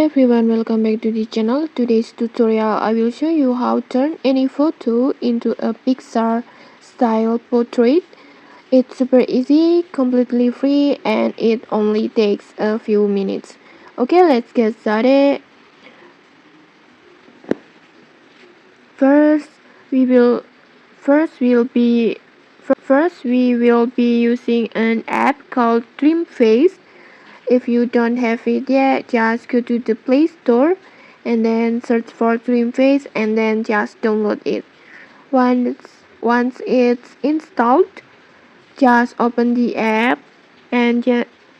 everyone, welcome back to the channel. Today's tutorial I will show you how to turn any photo into a Pixar style portrait. It's super easy, completely free, and it only takes a few minutes. Okay, let's get started. First we will first will be First we will be using an app called Trim Face. If you don't have it yet, just go to the Play Store and then search for Dream Face and then just download it. Once it's installed, just open the app and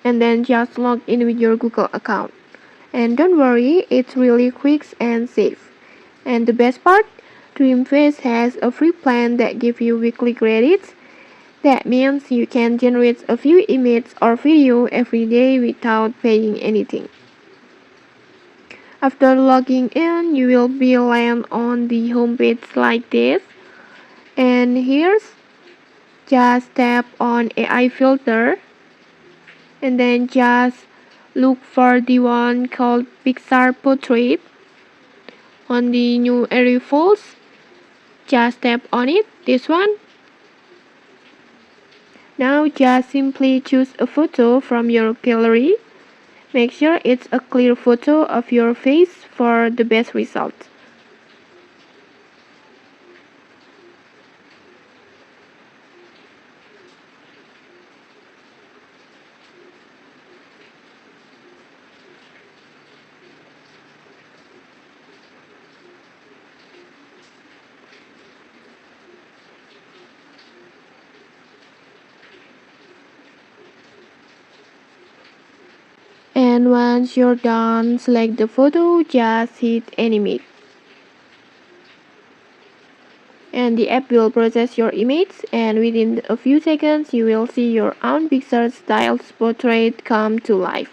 then just log in with your Google account. And don't worry, it's really quick and safe. And the best part, Dreamface has a free plan that gives you weekly credits. That means you can generate a few images or video every day without paying anything. After logging in, you will be land on the homepage like this. And here's just tap on AI filter and then just look for the one called Pixar Portrait. On the new arrivals, just tap on it, this one. Now just simply choose a photo from your gallery. Make sure it's a clear photo of your face for the best result. And once you're done, select the photo, just hit animate. And the app will process your image, and within a few seconds you will see your own Pixar style portrait come to life.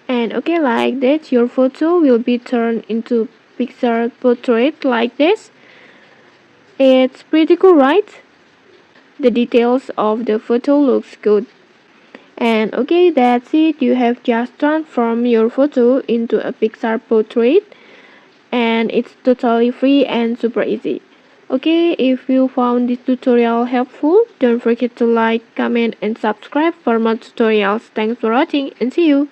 And okay, like that, your photo will be turned into Pixar portrait like this. It's pretty cool, right? The details of the photo looks good. And okay, that's it. You have just transformed your photo into a Pixar portrait, and it's totally free and super easy. Okay, if you found this tutorial helpful, don't forget to like, comment, and subscribe for more tutorials. Thanks for watching and see you.